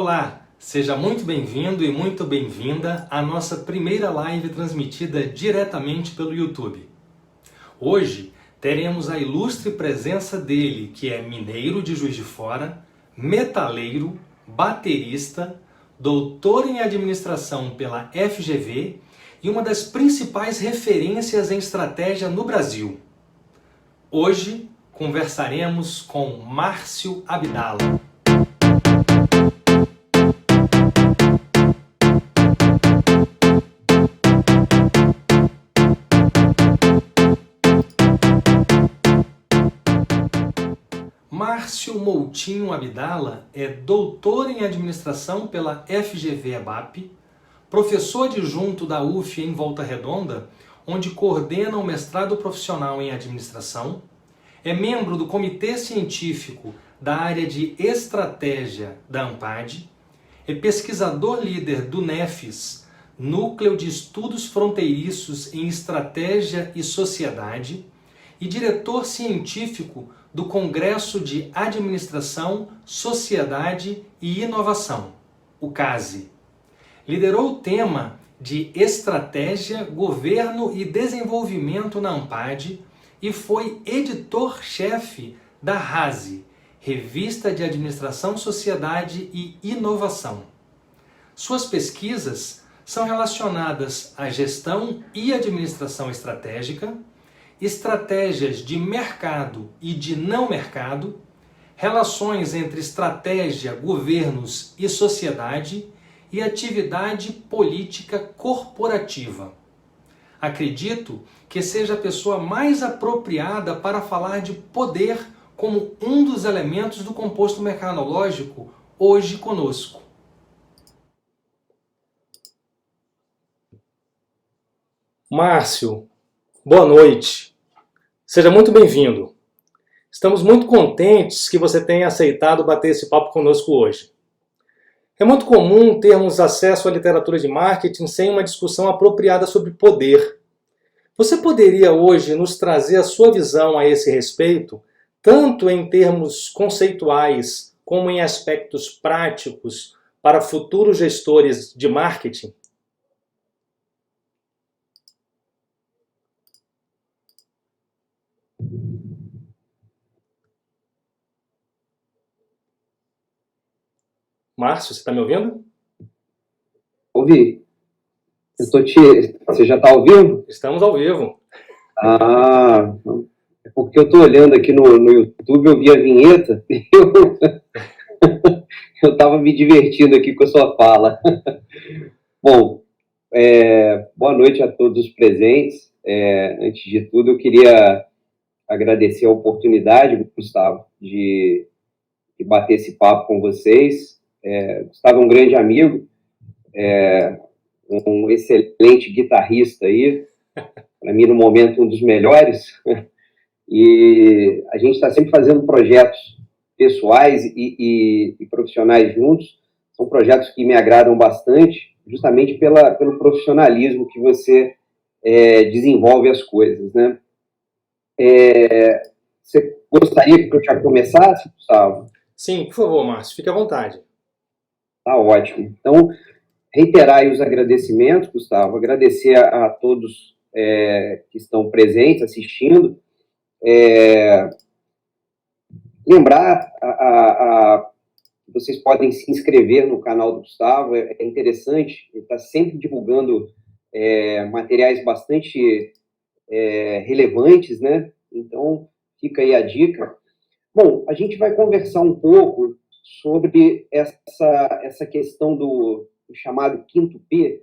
Olá, seja muito bem-vindo e muito bem-vinda à nossa primeira live transmitida diretamente pelo YouTube. Hoje teremos a ilustre presença dele, que é mineiro de Juiz de Fora, metaleiro, baterista, doutor em administração pela FGV e uma das principais referências em estratégia no Brasil. Hoje conversaremos com Márcio Abdala. Márcio Moutinho Abdala é doutor em administração pela FGV-EBAP, professor adjunto da UF em Volta Redonda, onde coordena o mestrado profissional em administração, é membro do comitê científico da área de estratégia da ANPAD, é pesquisador líder do NEFES, Núcleo de Estudos Fronteiriços em Estratégia e Sociedade, e diretor científico do Congresso de Administração, Sociedade e Inovação, o CASE. Liderou o tema de Estratégia, Governo e Desenvolvimento na ANPAD e foi editor-chefe da RASE, Revista de Administração, Sociedade e Inovação. Suas pesquisas são relacionadas à gestão e administração estratégica, estratégias de mercado e de não mercado, relações entre estratégia, governos e sociedade e atividade política corporativa. Acredito que seja a pessoa mais apropriada para falar de poder como um dos elementos do composto mecanológico hoje conosco. Márcio, boa noite. Seja muito bem-vindo. Estamos muito contentes que você tenha aceitado bater esse papo conosco hoje. É muito comum termos acesso à literatura de marketing sem uma discussão apropriada sobre poder. Você poderia hoje nos trazer a sua visão a esse respeito, tanto em termos conceituais como em aspectos práticos para futuros gestores de marketing? Márcio, você está me ouvindo? Ouvi. Você já está ao vivo? Estamos ao vivo. Ah, é porque eu estou olhando aqui no YouTube, eu vi a vinheta e eu estava me divertindo aqui com a sua fala. Bom, boa noite a todos os presentes. Antes de tudo, eu queria agradecer a oportunidade, Gustavo, de bater esse papo com vocês. Gustavo é um grande amigo, um excelente guitarrista aí, para mim, no momento, um dos melhores, e a gente está sempre fazendo projetos pessoais e profissionais juntos. São projetos que me agradam bastante, justamente pelo profissionalismo que você desenvolve as coisas, né? Você gostaria que eu já começasse, Gustavo? Sim, por favor, Márcio, fique à vontade. Tá ótimo. Então, reiterar aí os agradecimentos, Gustavo, agradecer a todos que estão presentes, assistindo, lembrar que vocês podem se inscrever no canal do Gustavo, é interessante, ele está sempre divulgando materiais bastante relevantes, né? Então, fica aí a dica. Bom, a gente vai conversar um pouco sobre essa questão do chamado quinto P,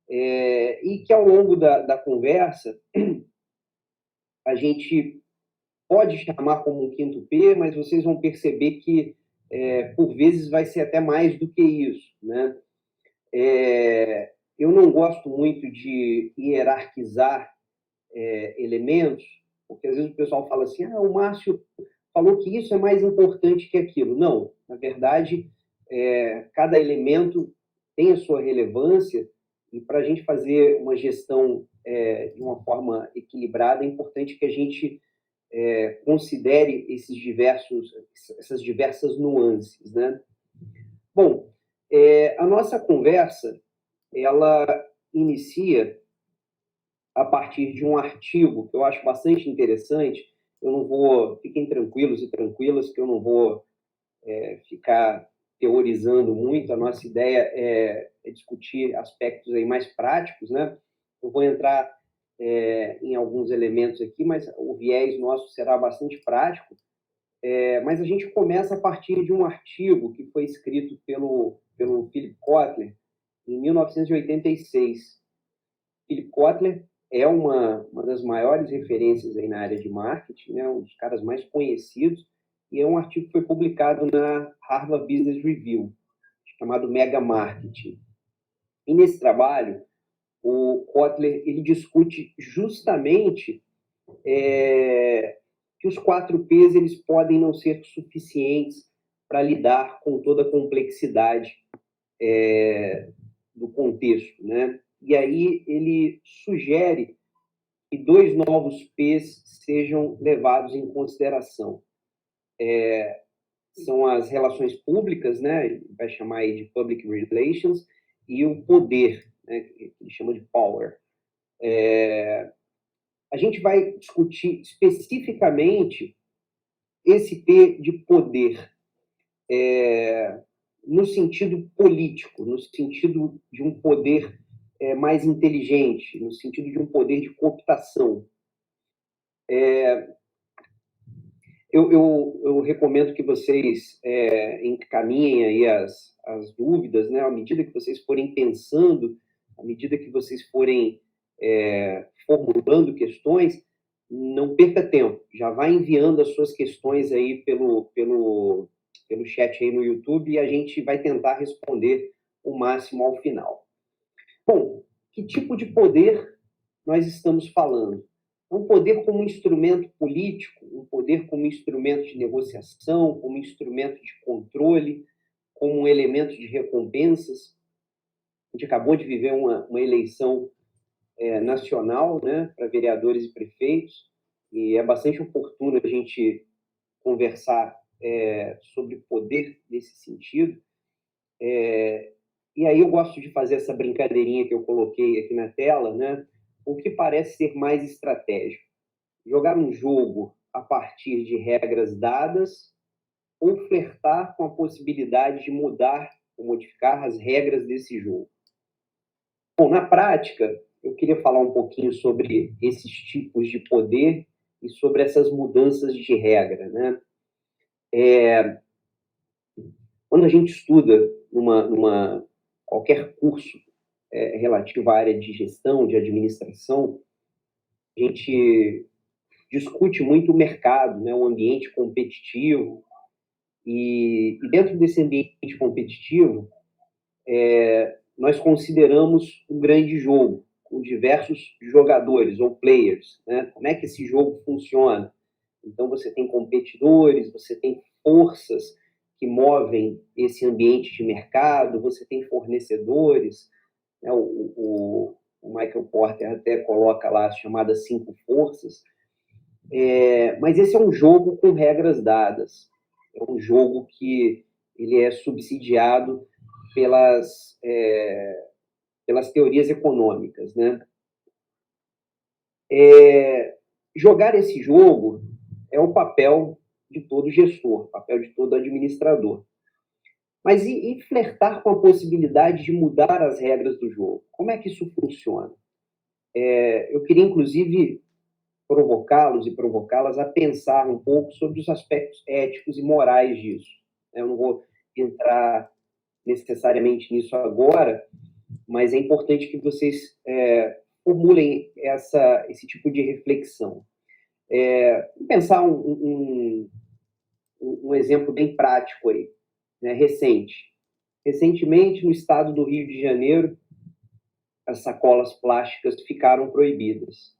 e que ao longo da conversa a gente pode chamar como um quinto P, mas vocês vão perceber que por vezes vai ser até mais do que isso, né? Eu não gosto muito de hierarquizar elementos, porque às vezes o pessoal fala assim, o Márcio falou que isso é mais importante que aquilo. Não, na verdade, cada elemento tem a sua relevância, e para a gente fazer uma gestão de uma forma equilibrada, é importante que a gente considere essas diversas nuances, né? Bom, A nossa conversa, ela inicia a partir de um artigo que eu acho bastante interessante. Eu não vou, fiquem tranquilos e tranquilas, que eu não vou ficar teorizando muito. A nossa ideia é discutir aspectos aí mais práticos, né? Eu vou entrar em alguns elementos aqui, mas o viés nosso será bastante prático. Mas a gente começa a partir de um artigo que foi escrito pelo Philip Kotler em 1986. Philip Kotler é uma das maiores referências aí na área de marketing, né? Um dos caras mais conhecidos, e é um artigo que foi publicado na Harvard Business Review, chamado Mega Marketing. E nesse trabalho, o Kotler ele discute justamente que os 4Ps eles podem não ser suficientes para lidar com toda a complexidade do contexto, né? E aí ele sugere que 2 novos Ps sejam levados em consideração. São as relações públicas, né? Vai chamar aí de public relations, e o poder, né? Que ele chama de power. A gente vai discutir especificamente esse P de poder, no sentido político, no sentido de um poder mais inteligente, no sentido de um poder de cooptação. Eu recomendo que vocês encaminhem aí as dúvidas, né? À medida que vocês forem pensando, à medida que vocês forem formulando questões, não perca tempo, já vai enviando as suas questões aí pelo chat aí no YouTube, e a gente vai tentar responder o máximo ao final. Bom, que tipo de poder nós estamos falando? Um poder como instrumento político, um poder como instrumento de negociação, como instrumento de controle, como um elemento de recompensas. A gente acabou de viver uma eleição nacional, né, para vereadores e prefeitos, e é bastante oportuno a gente conversar sobre poder nesse sentido. E aí eu gosto de fazer essa brincadeirinha que eu coloquei aqui na tela, né? O que parece ser mais estratégico? Jogar um jogo a partir de regras dadas ou flertar com a possibilidade de mudar ou modificar as regras desse jogo? Bom, na prática, eu queria falar um pouquinho sobre esses tipos de poder e sobre essas mudanças de regra, né? Quando a gente estuda qualquer curso relativo à área de gestão, de administração, a gente discute muito o mercado, né, o ambiente competitivo, e dentro desse ambiente competitivo, nós consideramos um grande jogo, com diversos jogadores ou players, né? Como é que esse jogo funciona? Então, você tem competidores, você tem forças que movem esse ambiente de mercado, você tem fornecedores, né? O Michael Porter até coloca lá as chamadas 5 forças, mas esse é um jogo com regras dadas, é um jogo que ele é subsidiado pelas teorias econômicas, né? Jogar esse jogo é o papel de todo gestor, o papel de todo administrador. Mas e flertar com a possibilidade de mudar as regras do jogo? Como é que isso funciona? Eu queria, inclusive, provocá-los e provocá-las a pensar um pouco sobre os aspectos éticos e morais disso. Eu não vou entrar necessariamente nisso agora, mas é importante que vocês formulem esse tipo de reflexão. Vou pensar um exemplo bem prático aí, né, Recentemente, no estado do Rio de Janeiro, as sacolas plásticas ficaram proibidas.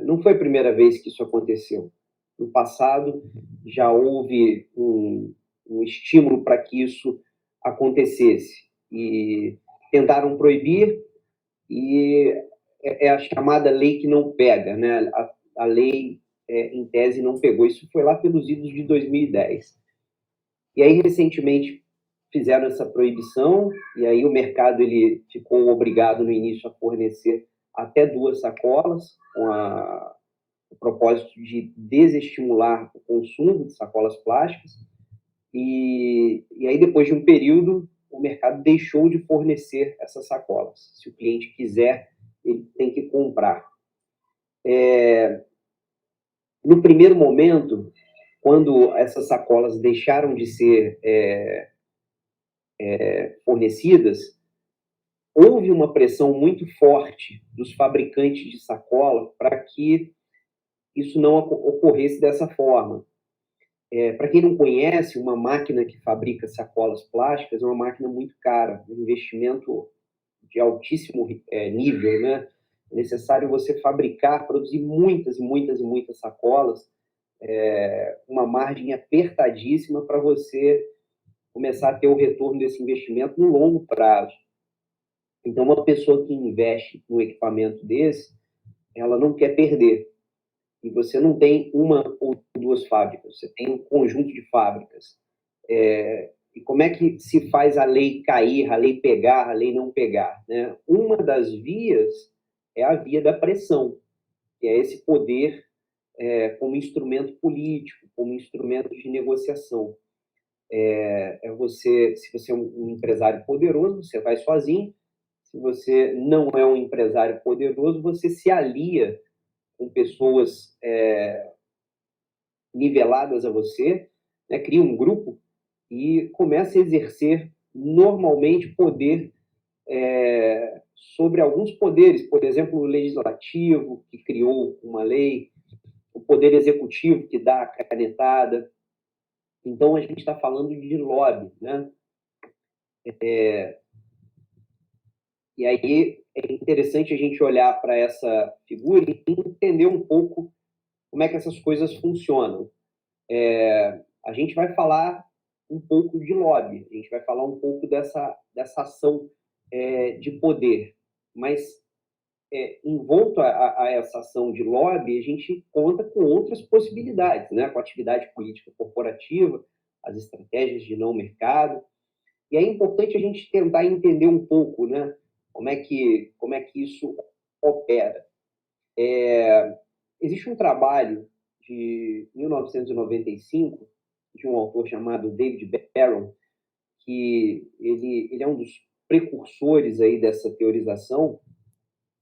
Não foi a primeira vez que isso aconteceu. No passado, já houve um estímulo para que isso acontecesse. E tentaram proibir, e é a chamada lei que não pega, né? A lei, em tese, não pegou. Isso foi lá pelos idos de 2010. E aí, recentemente, fizeram essa proibição, e aí o mercado ele ficou obrigado no início a fornecer até 2 sacolas, com o propósito de desestimular o consumo de sacolas plásticas, e aí depois de um período, o mercado deixou de fornecer essas sacolas. Se o cliente quiser, ele tem que comprar. No primeiro momento, quando essas sacolas deixaram de ser fornecidas, houve uma pressão muito forte dos fabricantes de sacola para que isso não ocorresse dessa forma. Para quem não conhece, uma máquina que fabrica sacolas plásticas é uma máquina muito cara, um investimento de altíssimo nível, né? É necessário você fabricar, produzir muitas e muitas e muitas sacolas, uma margem apertadíssima para você começar a ter o retorno desse investimento no longo prazo. Então, uma pessoa que investe num equipamento desse, ela não quer perder. E você não tem uma ou 2 fábricas, você tem um conjunto de fábricas. E como é que se faz a lei cair, a lei pegar, a lei não pegar, né? Uma das vias é a via da pressão, que é esse poder como instrumento político, como instrumento de negociação. Se você é um empresário poderoso, você vai sozinho. Se você não é um empresário poderoso, você se alia com pessoas niveladas a você, né? Cria um grupo e começa a exercer normalmente poder sobre alguns poderes, por exemplo, o legislativo, que criou uma lei, o poder executivo, que dá a canetada. Então, a gente está falando de lobby, né? E aí é interessante a gente olhar para essa figura e entender um pouco como é que essas coisas funcionam. A gente vai falar um pouco de lobby, a gente vai falar um pouco dessa ação de poder, mas envolto a essa ação de lobby, a gente conta com outras possibilidades, né? Com a atividade política corporativa, as estratégias de não mercado. E é importante a gente tentar entender um pouco, né? Como é que isso opera. Existe um trabalho de 1995 de um autor chamado David Barron, que ele é um dos precursores aí dessa teorização,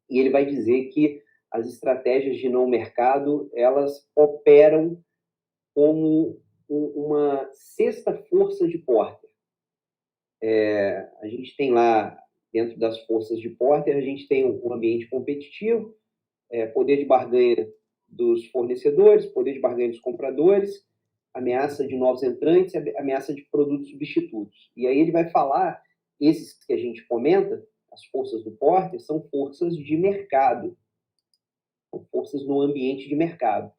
e ele vai dizer que as estratégias de não mercado, elas operam como uma sexta força de Porter. A gente tem lá, dentro das forças de Porter, a gente tem um ambiente competitivo, poder de barganha dos fornecedores, poder de barganha dos compradores, ameaça de novos entrantes, ameaça de produtos substitutos. E aí ele vai falar, esses que a gente comenta, as forças do Porter, são forças de mercado, são forças no ambiente de mercado.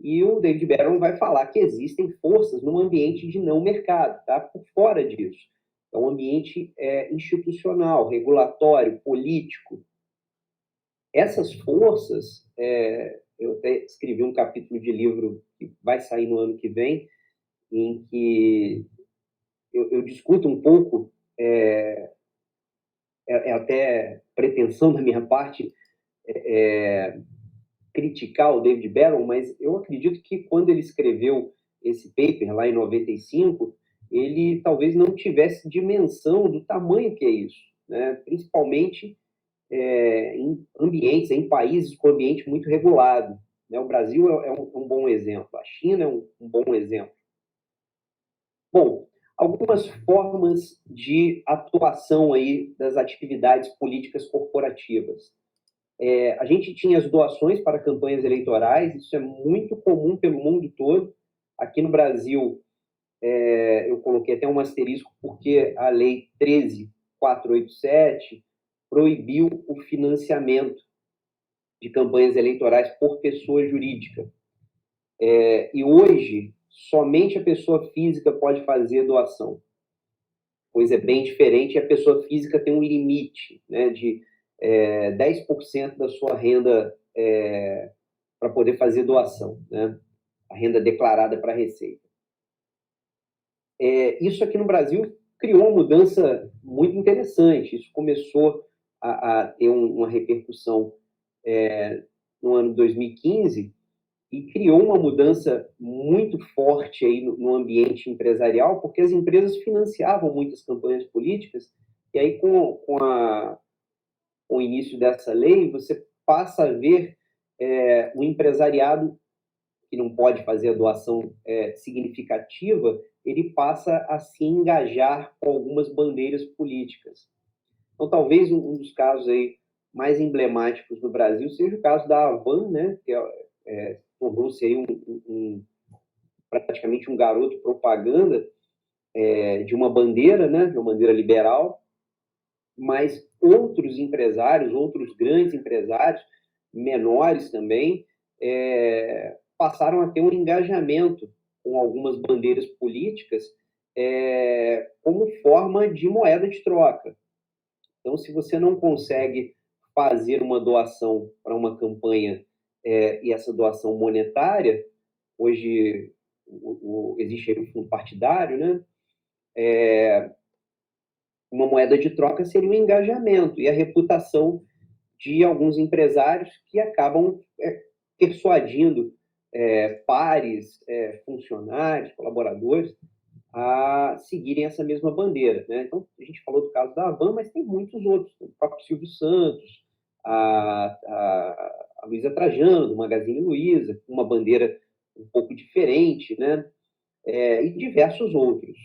E o David Barron vai falar que existem forças no ambiente de não mercado, tá? Por fora disso. É um ambiente institucional, regulatório, político. Essas forças, eu até escrevi um capítulo de livro que vai sair no ano que vem, em que eu discuto um pouco, até pretensão da minha parte, criticar o David Barron, mas eu acredito que quando ele escreveu esse paper lá em 95, ele talvez não tivesse dimensão do tamanho que é isso, né? Principalmente em ambientes, em países com ambiente muito regulado, né? O Brasil é um bom exemplo, a China é um bom exemplo. Bom, algumas formas de atuação aí das atividades políticas corporativas. A gente tinha as doações para campanhas eleitorais, isso é muito comum pelo mundo todo. Aqui no Brasil, eu coloquei até um asterisco, porque a Lei 13.487 proibiu o financiamento de campanhas eleitorais por pessoa jurídica. E hoje, somente a pessoa física pode fazer doação. Coisa é bem diferente, e a pessoa física tem um limite, né, de 10% da sua renda para poder fazer doação, né? A renda declarada para a Receita. Isso aqui no Brasil criou uma mudança muito interessante. Isso começou a ter uma repercussão no ano 2015 e criou uma mudança muito forte aí no ambiente empresarial, porque as empresas financiavam muitas campanhas políticas, e aí com o início dessa lei, você passa a ver o empresariado que não pode fazer a doação significativa, ele passa a se engajar com algumas bandeiras políticas. Então, talvez um dos casos aí mais emblemáticos no Brasil seja o caso da Havan, né, que tornou-se aí praticamente um garoto propaganda de uma bandeira, né, de uma bandeira liberal, mas outros empresários, outros grandes empresários, menores também, passaram a ter um engajamento com algumas bandeiras políticas como forma de moeda de troca. Então, se você não consegue fazer uma doação para uma campanha e essa doação monetária, hoje existe aí o fundo partidário, né? Uma moeda de troca seria o engajamento e a reputação de alguns empresários que acabam persuadindo pares, funcionários, colaboradores a seguirem essa mesma bandeira, né? Então, a gente falou do caso da Havan, mas tem muitos outros. O próprio Silvio Santos, a Luísa Trajano, do Magazine Luiza, uma bandeira um pouco diferente, né? E diversos outros.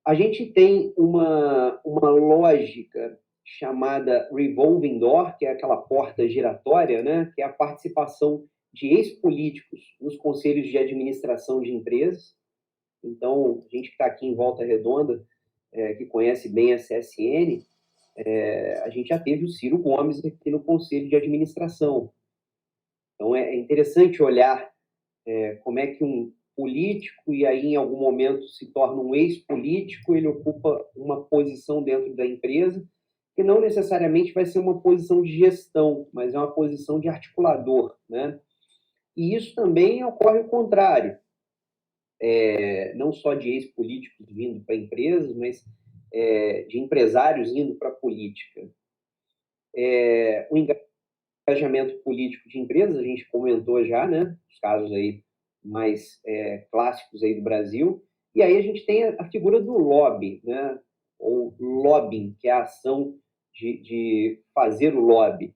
A gente tem uma lógica chamada revolving door, que é aquela porta giratória, né? Que é a participação de ex-políticos nos conselhos de administração de empresas. Então, a gente que está aqui em Volta Redonda, que conhece bem a CSN, a gente já teve o Ciro Gomes aqui no Conselho de Administração. Então, é interessante olhar como é que um político, e aí em algum momento se torna um ex-político, ele ocupa uma posição dentro da empresa, que não necessariamente vai ser uma posição de gestão, mas é uma posição de articulador, né? E isso também ocorre o contrário. Não só de ex-políticos vindo para empresas, mas de empresários indo para a política. O engajamento político de empresas, a gente comentou já, né, os casos aí mais clássicos aí do Brasil, e aí a gente tem a figura do lobby, né, ou lobbying, que é a ação de fazer o lobby.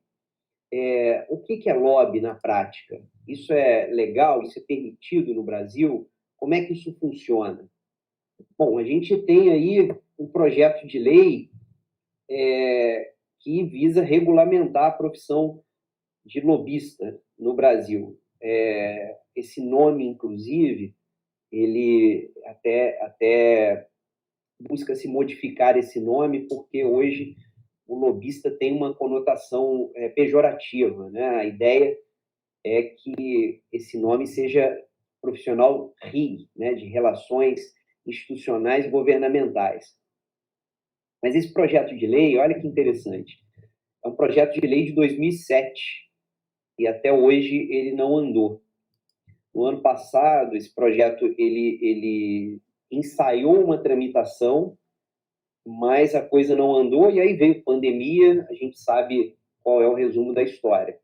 O que é lobby na prática? Isso é legal? Isso é permitido no Brasil? Como é que isso funciona? Bom, a gente tem aí um projeto de lei que visa regulamentar a profissão de lobista no Brasil. Esse nome, inclusive, ele até busca se modificar esse nome, porque hoje o lobista tem uma conotação pejorativa, né? A ideia é que esse nome seja profissional RIG, né? De Relações Institucionais e Governamentais. Mas esse projeto de lei, olha que interessante, é um projeto de lei de 2007 e até hoje ele não andou. No ano passado, esse projeto ele ensaiou uma tramitação, mas a coisa não andou, e aí veio pandemia, a gente sabe qual é o resumo da história.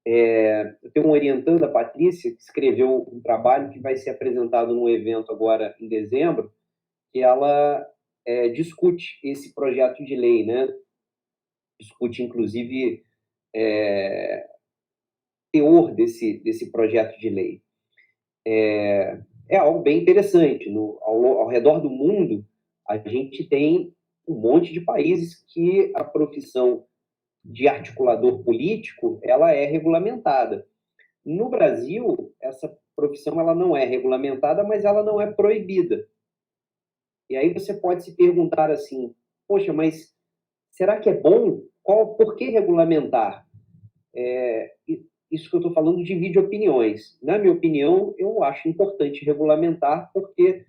Eu tenho um orientando, a Patrícia, que escreveu um trabalho que vai ser apresentado num evento agora em dezembro, que ela discute esse projeto de lei, né? Discute, inclusive, teor desse projeto de lei. É algo bem interessante. Ao redor do mundo, a gente tem um monte de países que a profissão de articulador político ela é regulamentada. No Brasil, essa profissão ela não é regulamentada, mas ela não é proibida. E aí você pode se perguntar assim, poxa, mas será que é bom? Por que regulamentar? Isso que eu estou falando divide opiniões. Na minha opinião, eu acho importante regulamentar, porque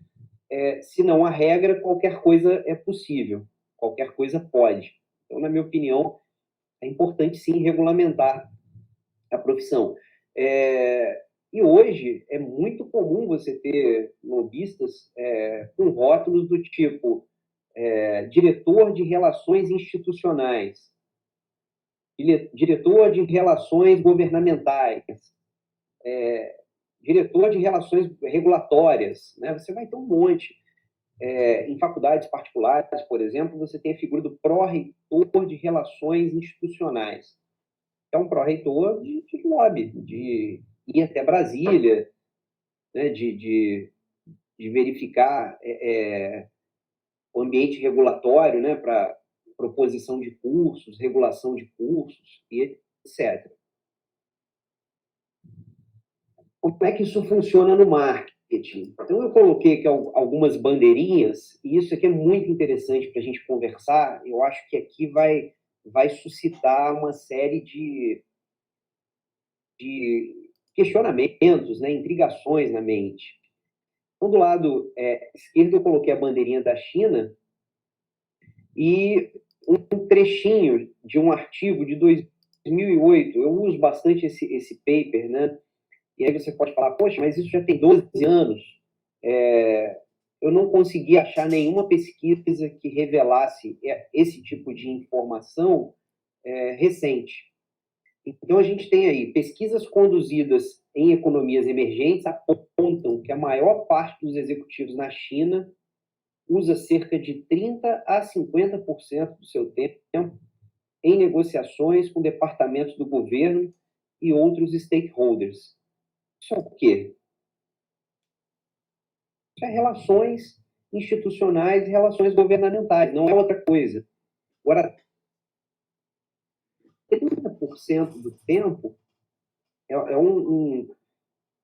se não há regra, qualquer coisa é possível, qualquer coisa pode. Então, na minha opinião, é importante sim regulamentar a profissão. E hoje é muito comum você ter lobistas com rótulos do tipo diretor de relações institucionais, diretor de relações governamentais, diretor de relações regulatórias, né? Você vai ter um monte. Em faculdades particulares, por exemplo, você tem a figura do pró-reitor de relações institucionais. É um pró-reitor de lobby, de ir até Brasília, né? de verificar o ambiente regulatório, né? Para proposição de cursos, regulação de cursos, e etc. Como é que isso funciona no marketing? Então, eu coloquei aqui algumas bandeirinhas, e isso aqui é muito interessante para a gente conversar. Eu acho que aqui vai suscitar uma série de questionamentos, né, intrigações na mente. Então, do lado esquerdo, eu coloquei a bandeirinha da China e um trechinho de um artigo de 2008. Eu uso bastante esse paper, né? E aí você pode falar, poxa, mas isso já tem 12 anos. Eu não consegui achar nenhuma pesquisa que revelasse esse tipo de informação recente. Então, a gente tem aí pesquisas conduzidas em economias emergentes apontam que a maior parte dos executivos na China usa cerca de 30% a 50% do seu tempo em negociações com departamentos do governo e outros stakeholders. Isso é o quê? Isso é relações institucionais e relações governamentais, não é outra coisa. Agora, 30% do tempo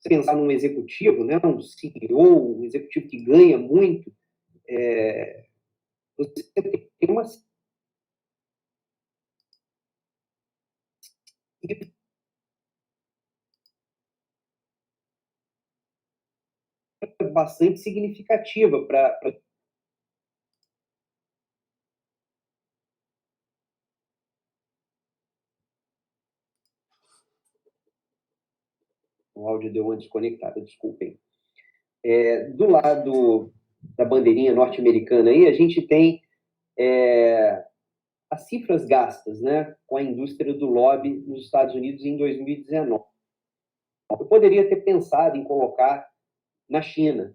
se pensar num executivo, né, um CEO, um executivo que ganha muito, você tem uma bastante significativa para. O áudio deu uma desconectada, desculpem. Do lado da bandeirinha norte-americana aí, a gente tem as cifras gastas, né, com a indústria do lobby nos Estados Unidos em 2019. Eu poderia ter pensado em colocar na China.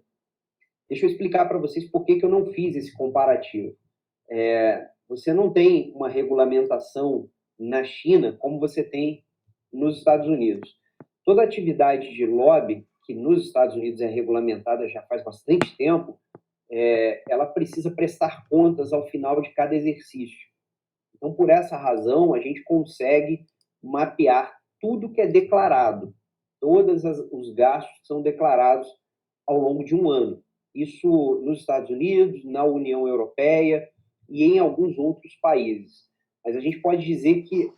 Deixa eu explicar para vocês por que eu não fiz esse comparativo. Você não tem uma regulamentação na China como você tem nos Estados Unidos. Toda atividade de lobby, que nos Estados Unidos é regulamentada já faz bastante tempo, ela precisa prestar contas ao final de cada exercício. Então, por essa razão, a gente consegue mapear tudo que é declarado. Todos os gastos são declarados ao longo de um ano. Isso nos Estados Unidos, na União Europeia e em alguns outros países. Mas a gente pode dizer que,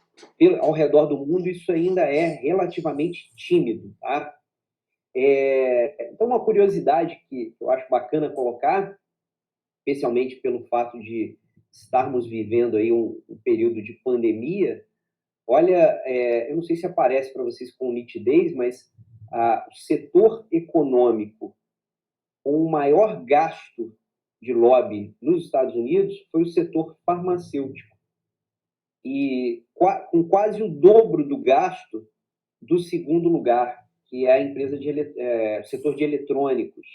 ao redor do mundo, isso ainda é relativamente tímido. Tá? Então, uma curiosidade que eu acho bacana colocar, especialmente pelo fato de estarmos vivendo aí um período de pandemia. Olha, eu não sei se aparece para vocês com nitidez, mas o setor econômico com o maior gasto de lobby nos Estados Unidos foi o setor farmacêutico. E com quase o dobro do gasto do segundo lugar, que é a empresa setor de eletrônicos.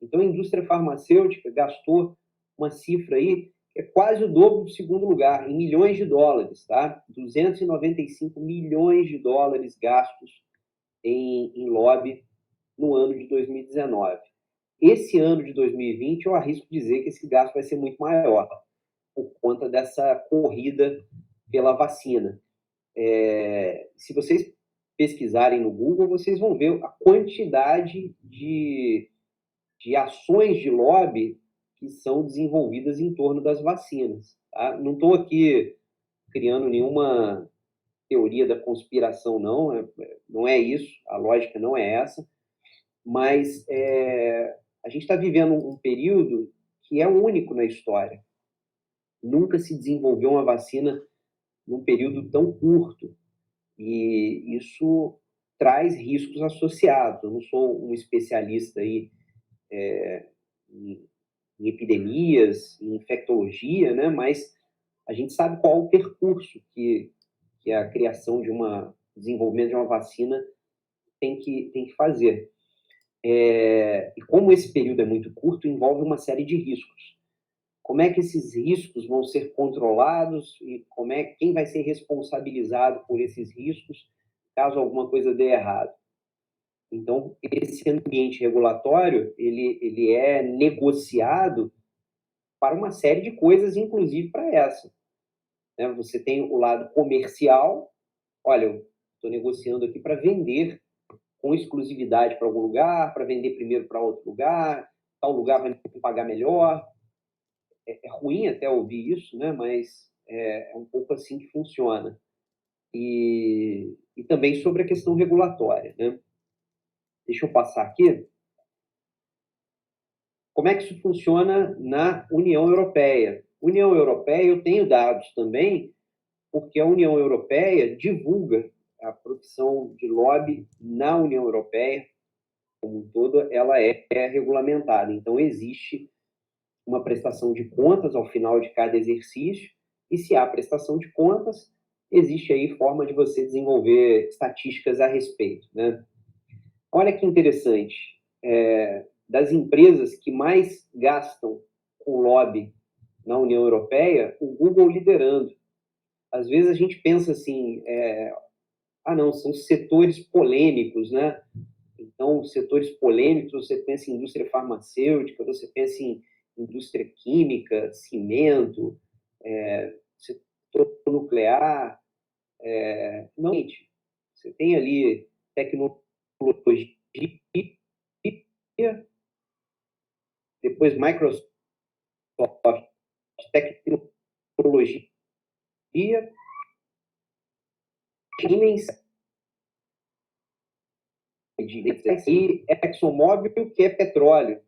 Então, a indústria farmacêutica gastou uma cifra aí que é quase o dobro do segundo lugar, em milhões de dólares, tá? 295 milhões de dólares gastos em lobby no ano de 2019. Esse ano de 2020, eu arrisco dizer que esse gasto vai ser muito maior, por conta dessa corrida pela vacina. Se vocês pesquisarem no Google, vocês vão ver a quantidade de ações de lobby que são desenvolvidas em torno das vacinas. Tá? Não estou aqui criando nenhuma teoria da conspiração, não é isso, a lógica não é essa, mas a gente está vivendo um período que é único na história. Nunca se desenvolveu uma vacina num período tão curto, e isso traz riscos associados. Eu não sou um especialista aí em em epidemias, em infectologia, né? Mas a gente sabe qual o percurso que a criação desenvolvimento de uma vacina tem que fazer. E como esse período é muito curto, envolve uma série de riscos. Como é que esses riscos vão ser controlados e quem vai ser responsabilizado por esses riscos caso alguma coisa dê errado? Então, esse ambiente regulatório, ele é negociado para uma série de coisas, inclusive para essa. Né? Você tem o lado comercial, olha, eu estou negociando aqui para vender com exclusividade para algum lugar, para vender primeiro para outro lugar, tal lugar vai me pagar melhor. É ruim até ouvir isso, né? Mas é um pouco assim que funciona. E também sobre a questão regulatória, né? Deixa eu passar aqui. Como é que isso funciona na União Europeia? União Europeia, eu tenho dados também, porque a União Europeia divulga a profissão de lobby na União Europeia, como um todo, ela é regulamentada. Então, existe uma prestação de contas ao final de cada exercício, e se há prestação de contas, existe aí forma de você desenvolver estatísticas a respeito, né? Olha que interessante, das empresas que mais gastam com lobby na União Europeia, o Google liderando. Às vezes a gente pensa assim, não, são setores polêmicos, né? Então, setores polêmicos, você pensa em indústria farmacêutica, você pensa em indústria química, cimento, setor nuclear. Não, gente, você tem ali tecnologia, depois Microsoft, tecnologia, Siemens e ExxonMobil, que é petróleo,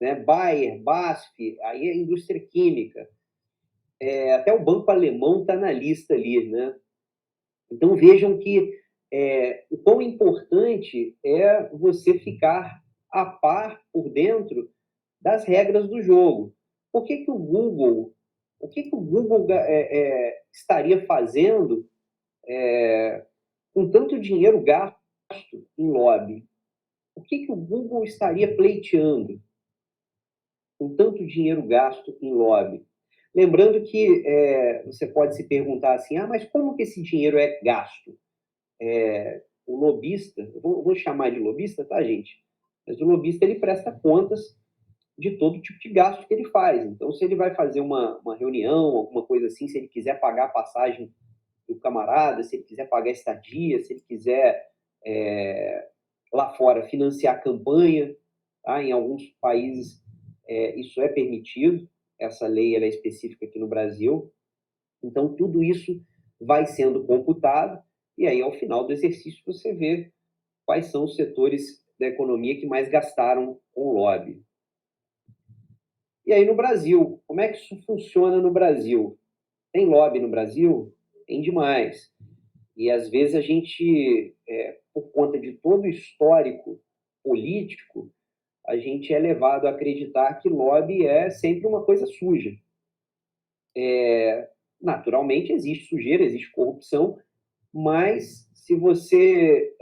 né? Bayer, BASF, aí é indústria química. Até o banco alemão está na lista ali, né? Então vejam que o quão importante é você ficar a par por dentro das regras do jogo. O que o Google estaria fazendo com tanto dinheiro gasto em lobby? O que o Google estaria pleiteando com tanto dinheiro gasto em lobby? Lembrando que você pode se perguntar assim, mas como que esse dinheiro é gasto? O lobista, eu vou chamar de lobista, tá, gente? Mas o lobista, ele presta contas de todo tipo de gasto que ele faz. Então, se ele vai fazer uma reunião, alguma coisa assim, se ele quiser pagar a passagem do camarada, se ele quiser pagar estadia, se ele quiser, lá fora, financiar a campanha, tá? Em alguns países isso é permitido, essa lei ela é específica aqui no Brasil. Então, tudo isso vai sendo computado, e aí, ao final do exercício, você vê quais são os setores da economia que mais gastaram com lobby. E aí, no Brasil, como é que isso funciona no Brasil? Tem lobby no Brasil? Tem demais. E, às vezes, a gente, por conta de todo o histórico político, a gente é levado a acreditar que lobby é sempre uma coisa suja. Naturalmente, existe sujeira, existe corrupção, mas se você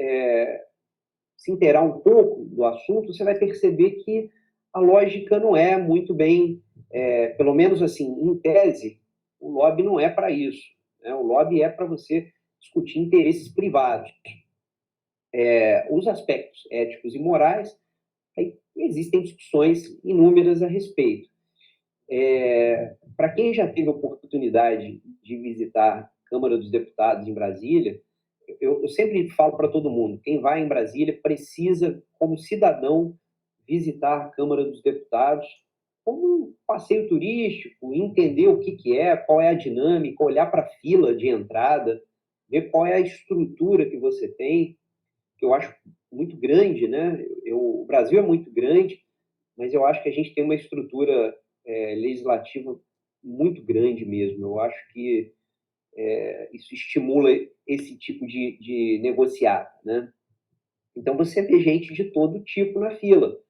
se inteirar um pouco do assunto, você vai perceber que a lógica não é muito bem, pelo menos assim, em tese, o lobby não é para isso, né? O lobby é para você discutir interesses privados. Os aspectos éticos e morais, aí existem discussões inúmeras a respeito. Para quem já teve a oportunidade de visitar a Câmara dos Deputados em Brasília, eu sempre falo para todo mundo, quem vai em Brasília precisa, como cidadão, visitar a Câmara dos Deputados como um passeio turístico, entender o que é, qual é a dinâmica, olhar para a fila de entrada, ver qual é a estrutura que você tem, que eu acho muito grande, né? O Brasil é muito grande, mas eu acho que a gente tem uma estrutura legislativa muito grande mesmo. Eu acho que isso estimula esse tipo de negociata, né? Então, você vê gente de todo tipo na fila.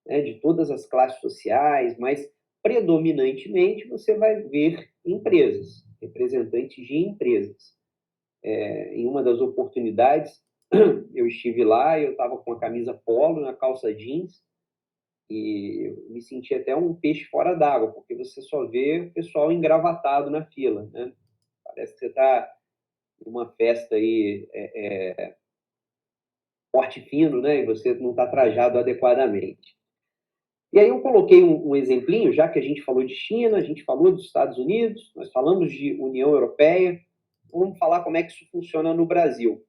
né, de todas as classes sociais, mas predominantemente você vai ver empresas, representantes de empresas. Em uma das oportunidades, eu estive lá e eu estava com a camisa polo, na calça jeans, e eu me senti até um peixe fora d'água, porque você só vê o pessoal engravatado na fila, né? Parece que você está numa festa aí, porte fino, né? E você não está trajado adequadamente. E aí eu coloquei um exemplinho, já que a gente falou de China, a gente falou dos Estados Unidos, nós falamos de União Europeia, vamos falar como é que isso funciona no Brasil.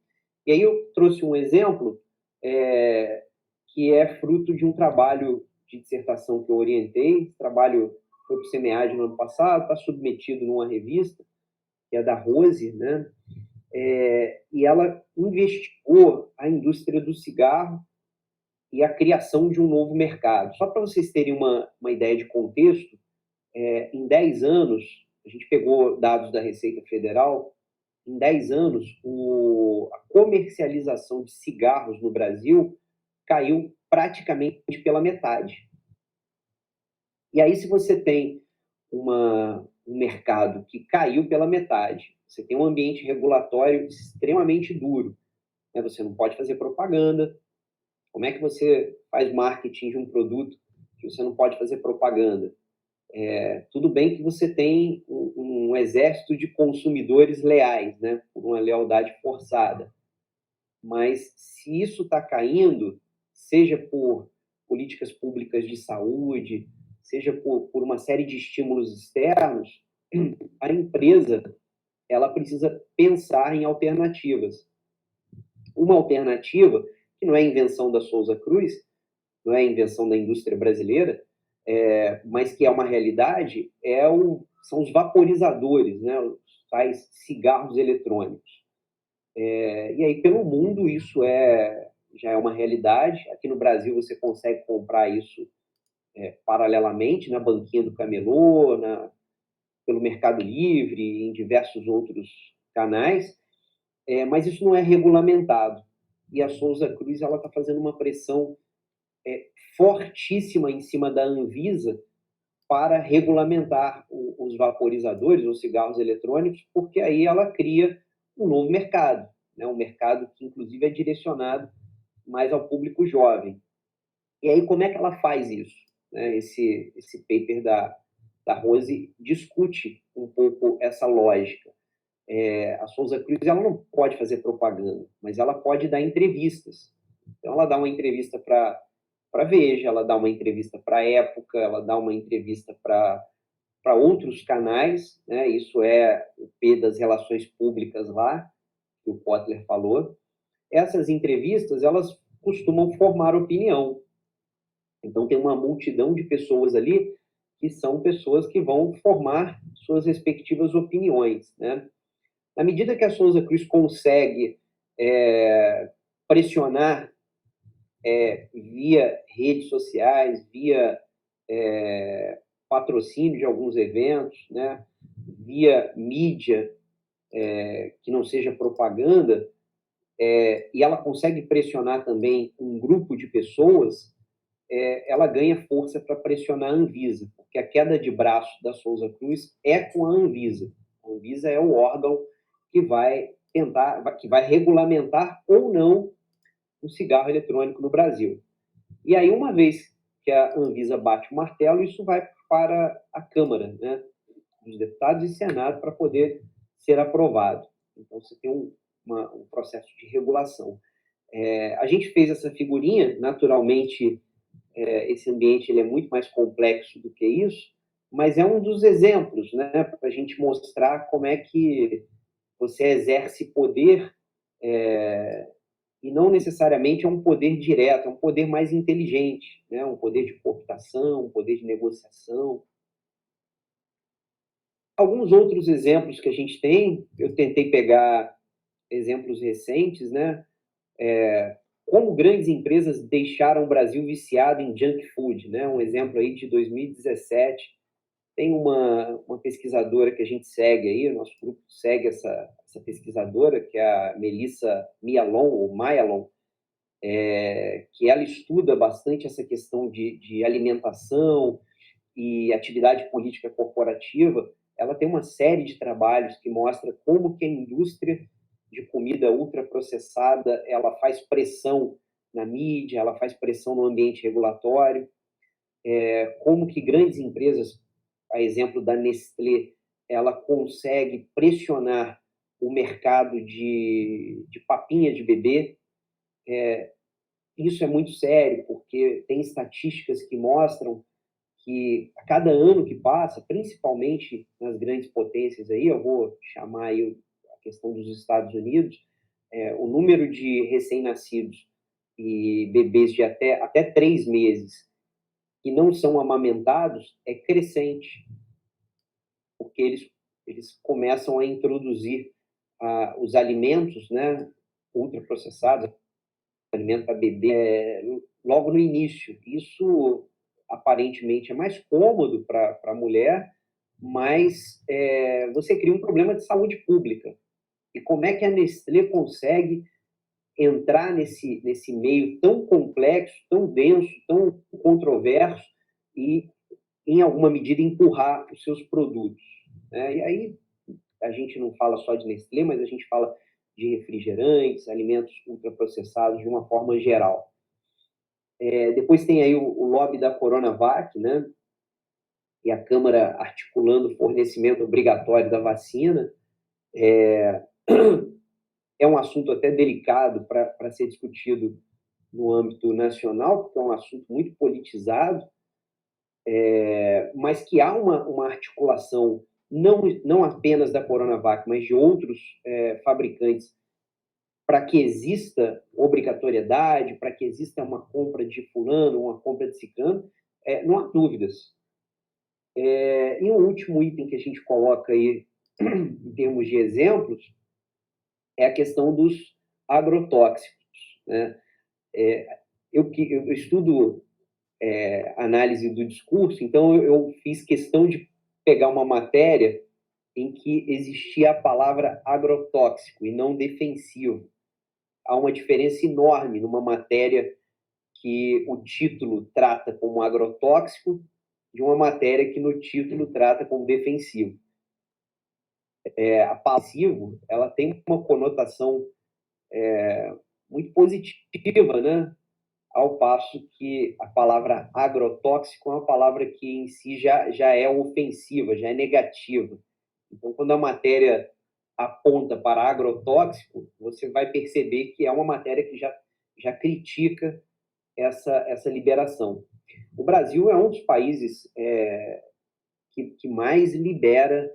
E aí eu trouxe um exemplo que é fruto de um trabalho de dissertação que eu orientei. Esse trabalho foi para o SEMEAD no ano passado, está submetido numa revista, que é da Rose, né? E ela investigou a indústria do cigarro e a criação de um novo mercado. Só para vocês terem uma ideia de contexto, em 10 anos, a gente pegou dados da Receita Federal, em 10 anos, a comercialização de cigarros no Brasil caiu praticamente pela metade. E aí, se você tem um mercado que caiu pela metade, você tem um ambiente regulatório extremamente duro, né? Você não pode fazer propaganda. Como é que você faz marketing de um produto que você não pode fazer propaganda? Tudo bem que você tem um exército de consumidores leais, né, por uma lealdade forçada, mas se isso está caindo, seja por políticas públicas de saúde, seja por uma série de estímulos externos, a empresa ela precisa pensar em alternativas. Uma alternativa, que não é invenção da Souza Cruz, não é invenção da indústria brasileira, mas que é uma realidade, são os vaporizadores, né, os tais cigarros eletrônicos. E aí, pelo mundo, isso já é uma realidade. Aqui no Brasil, você consegue comprar isso paralelamente na banquinha do camelô, pelo Mercado Livre, em diversos outros canais, mas isso não é regulamentado. E a Souza Cruz está fazendo uma pressão fortíssima em cima da Anvisa para regulamentar os vaporizadores, os cigarros eletrônicos, porque aí ela cria um novo mercado, né? Um mercado que, inclusive, é direcionado mais ao público jovem. E aí, como é que ela faz isso? Né? Esse paper da Rose discute um pouco essa lógica. A Souza Cruz ela não pode fazer propaganda, mas ela pode dar entrevistas. Então, ela dá uma entrevista para Veja, ela dá uma entrevista para a Época, ela dá uma entrevista para outros canais, né? Isso é o P das relações públicas lá, que o Kotler falou. Essas entrevistas, elas costumam formar opinião. Então, tem uma multidão de pessoas ali que são pessoas que vão formar suas respectivas opiniões, né? Na medida que a Souza Cruz consegue pressionar via redes sociais, via patrocínio de alguns eventos, né, via mídia que não seja propaganda, e ela consegue pressionar também um grupo de pessoas, ela ganha força para pressionar a Anvisa, porque a queda de braço da Souza Cruz é com a Anvisa. A Anvisa é o órgão que vai regulamentar ou não o cigarro eletrônico no Brasil. E aí, uma vez que a Anvisa bate o martelo, isso vai para a Câmara, né, dos Deputados e Senado para poder ser aprovado. Então, você tem um processo de regulação. A gente fez essa figurinha, naturalmente, esse ambiente ele é muito mais complexo do que isso, mas é um dos exemplos, né, para a gente mostrar como é que você exerce poder e não necessariamente é um poder direto, é um poder mais inteligente, né? Um poder de cooptação, um poder de negociação. Alguns outros exemplos que a gente tem, eu tentei pegar exemplos recentes, né? Como grandes empresas deixaram o Brasil viciado em junk food, né? Um exemplo aí de 2017, tem uma pesquisadora que a gente segue aí, o nosso grupo segue essa pesquisadora, que é a Melissa Mialon, ou Mayalon, que ela estuda bastante essa questão de alimentação e atividade política corporativa. Ela tem uma série de trabalhos que mostra como que a indústria de comida ultraprocessada ela faz pressão na mídia, ela faz pressão no ambiente regulatório, como que grandes empresas, a exemplo da Nestlé, ela consegue pressionar o mercado de papinha de bebê. Isso é muito sério, porque tem estatísticas que mostram que a cada ano que passa, principalmente nas grandes potências aí, eu vou chamar aí a questão dos Estados Unidos, o número de recém-nascidos e bebês de até 3 meses que não são amamentados é crescente, porque eles começam a introduzir os alimentos, né, ultraprocessados, alimento para bebê, logo no início. Isso aparentemente é mais cômodo para a mulher, mas você cria um problema de saúde pública. E como é que a Nestlé consegue entrar nesse meio tão complexo, tão denso, tão controverso e, em alguma medida, empurrar os seus produtos, né? E aí a gente não fala só de Nestlé, mas a gente fala de refrigerantes, alimentos ultraprocessados de uma forma geral. Depois tem aí o lobby da Coronavac, né? E a Câmara articulando o fornecimento obrigatório da vacina. É um assunto até delicado para ser discutido no âmbito nacional, porque é um assunto muito politizado, mas que há uma articulação não apenas da Coronavac, mas de outros fabricantes, para que exista obrigatoriedade, para que exista uma compra de fulano, uma compra de ciclano, não há dúvidas. E um último item que a gente coloca aí, em termos de exemplos, é a questão dos agrotóxicos, né? Eu estudo análise do discurso, então eu fiz questão de pegar uma matéria em que existia a palavra agrotóxico e não defensivo. Há uma diferença enorme numa matéria que o título trata como agrotóxico de uma matéria que no título trata como defensivo. A passivo, ela tem uma conotação muito positiva, né? Ao passo que a palavra agrotóxico é uma palavra que em si já é ofensiva, já é negativa. Então, quando a matéria aponta para agrotóxico, você vai perceber que é uma matéria que já critica essa liberação. O Brasil é um dos países que mais libera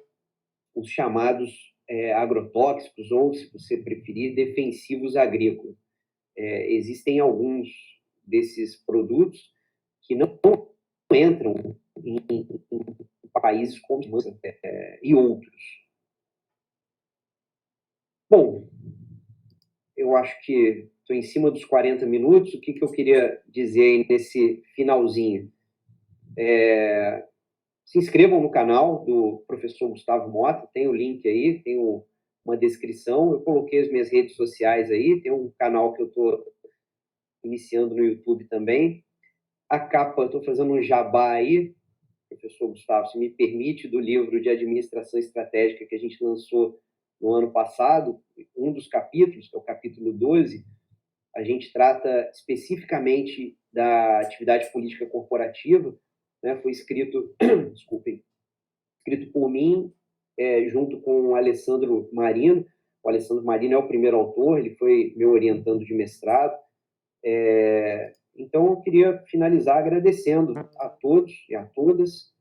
os chamados agrotóxicos, ou, se você preferir, defensivos agrícolas. Existem alguns desses produtos que não entram em países como e outros. Bom, eu acho que estou em cima dos 40 minutos. O que eu queria dizer aí nesse finalzinho? Se inscrevam no canal do professor Gustavo Mota, tem o link aí, tem uma descrição. Eu coloquei as minhas redes sociais aí, tem um canal que eu estou iniciando no YouTube também. A capa, estou fazendo um jabá aí, professor Gustavo, se me permite, do livro de administração estratégica que a gente lançou no ano passado. Um dos capítulos, que é o capítulo 12, a gente trata especificamente da atividade política corporativa, né? Foi escrito, desculpem, escrito por mim, junto com o Alessandro Marino. O Alessandro Marino é o primeiro autor, ele foi meu orientando de mestrado. Então, eu queria finalizar agradecendo a todos e a todas,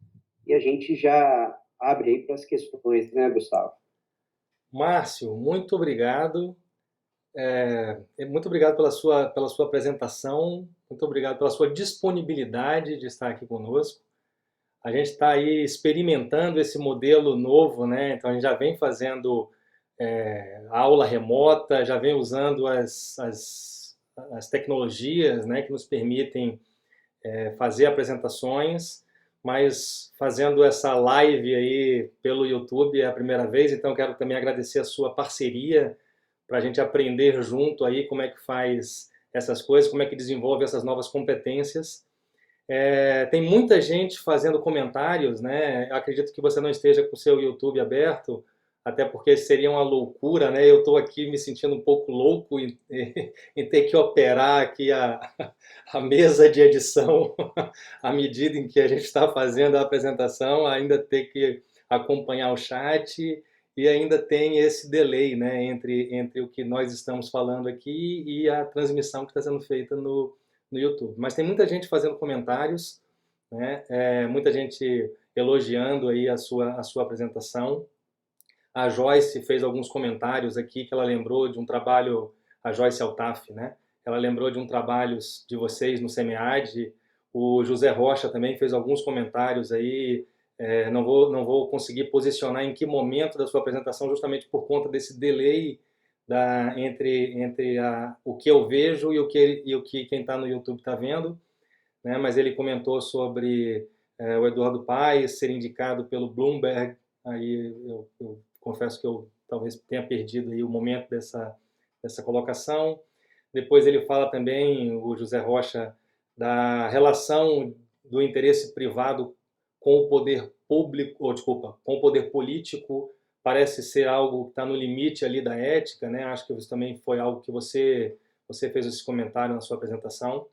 e a gente já abre aí para as questões, né, Gustavo? Márcio, muito obrigado. Muito obrigado pela sua apresentação, muito obrigado pela sua disponibilidade de estar aqui conosco. A gente está aí experimentando esse modelo novo, né? Então a gente já vem fazendo aula remota, já vem usando as tecnologias, né, que nos permitem fazer apresentações, mas fazendo essa live aí pelo YouTube é a primeira vez, então quero também agradecer a sua parceria para a gente aprender junto aí como é que faz essas coisas, como é que desenvolve essas novas competências. Tem muita gente fazendo comentários, né? Eu acredito que você não esteja com o seu YouTube aberto, até porque seria uma loucura, né? Eu estou aqui me sentindo um pouco louco em ter que operar aqui a mesa de edição à medida em que a gente está fazendo a apresentação, ainda ter que acompanhar o chat e ainda tem esse delay, né, entre o que nós estamos falando aqui e a transmissão que está sendo feita no YouTube. Mas tem muita gente fazendo comentários, né, muita gente elogiando aí a sua apresentação. A Joyce fez alguns comentários aqui que ela lembrou de um trabalho, a Joyce Altaf, né? Ela lembrou de um trabalho de vocês no SEMEAD. O José Rocha também fez alguns comentários aí. Não vou conseguir posicionar em que momento da sua apresentação, justamente por conta desse delay entre o que eu vejo e o que quem está no YouTube está vendo, né? Mas ele comentou sobre o Eduardo Paes ser indicado pelo Bloomberg. Aí eu confesso que eu talvez tenha perdido aí o momento dessa colocação. Depois ele fala também, o José Rocha, da relação do interesse privado com o poder público, ou desculpa, com o poder político. Parece ser algo que está no limite ali da ética, né? Acho que isso também foi algo que você fez esse comentário na sua apresentação.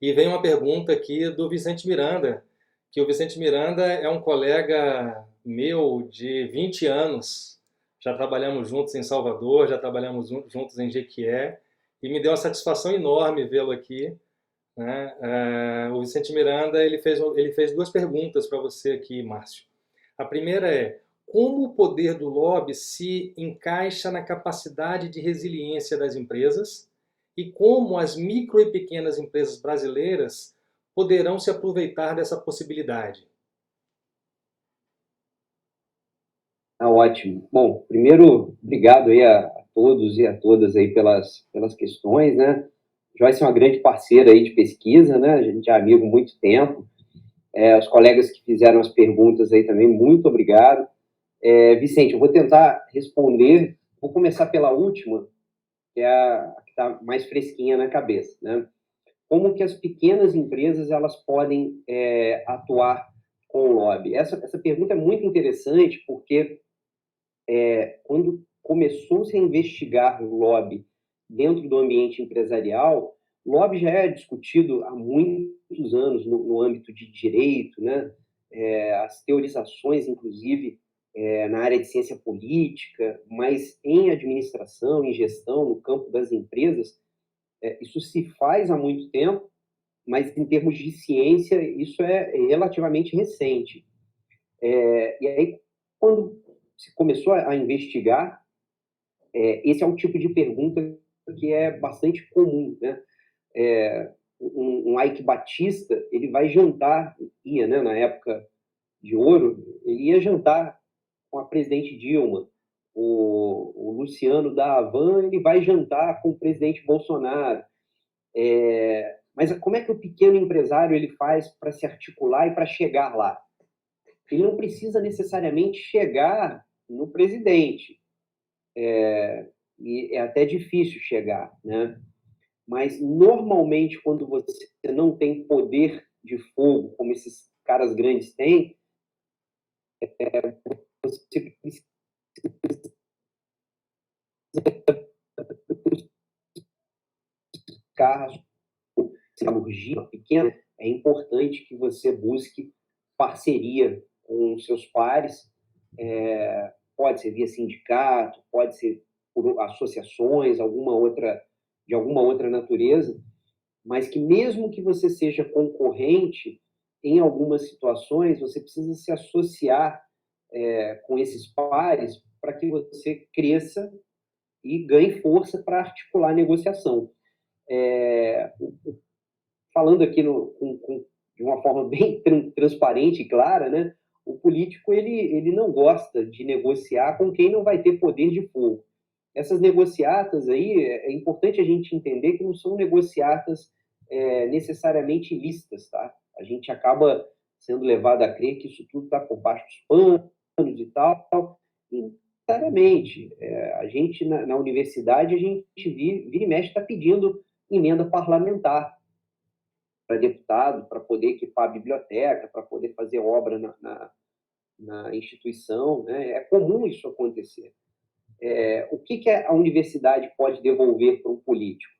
E vem uma pergunta aqui do Vicente Miranda, que o Vicente Miranda é um colega meu de 20 anos. Já trabalhamos juntos em Salvador, já trabalhamos juntos em Jequié, e me deu uma satisfação enorme vê-lo aqui, né? O Vicente Miranda ele fez duas perguntas para você aqui, Márcio. A primeira é: como o poder do lobby se encaixa na capacidade de resiliência das empresas e como as micro e pequenas empresas brasileiras poderão se aproveitar dessa possibilidade? Ótimo. Bom, primeiro, obrigado aí a todos e a todas aí pelas questões, né? Joyce é uma grande parceira aí de pesquisa, né? A gente é amigo há muito tempo. Os colegas que fizeram as perguntas aí também, muito obrigado. Vicente, eu vou tentar responder. Vou começar pela última, que é a que está mais fresquinha na cabeça, né? Como que as pequenas empresas elas podem atuar com o lobby? Essa pergunta é muito interessante porque quando começou-se a investigar o lobby dentro do ambiente empresarial, o lobby já é discutido há muitos anos no âmbito de direito, né? As teorizações, inclusive, na área de ciência política, mas em administração, em gestão, no campo das empresas, isso se faz há muito tempo, mas em termos de ciência, isso é relativamente recente. E aí, quando se começou a investigar, esse é um tipo de pergunta que é bastante comum, né? Um Ike Batista, ele vai jantar, né, na época de ouro, ele ia jantar com a presidente Dilma. O Luciano da Havan, ele vai jantar com o presidente Bolsonaro. Mas como é que o pequeno empresário ele faz para se articular e para chegar lá? Ele não precisa necessariamente chegar no presidente. E é até difícil chegar, né? Mas, normalmente, quando você não tem poder de fogo, como esses caras grandes têm, você precisa buscar cirurgia pequena. É importante que você busque parceria com seus pares. Pode ser via sindicato, pode ser por associações, de alguma outra natureza, mas que mesmo que você seja concorrente, em algumas situações você precisa se associar com esses pares para que você cresça e ganhe força para articular a negociação. Falando aqui de uma forma bem transparente e clara, né? O político ele não gosta de negociar com quem não vai ter poder de fogo. Essas negociatas aí, é importante a gente entender que não são negociatas necessariamente ilícitas, tá? A gente acaba sendo levado a crer que isso tudo está por baixo dos panos e tal. E, sinceramente, a gente, na universidade, a gente vira e mexe está pedindo emenda parlamentar para deputado, para poder equipar a biblioteca, para poder fazer obra na instituição, né? É comum isso acontecer. O que a universidade pode devolver para um político?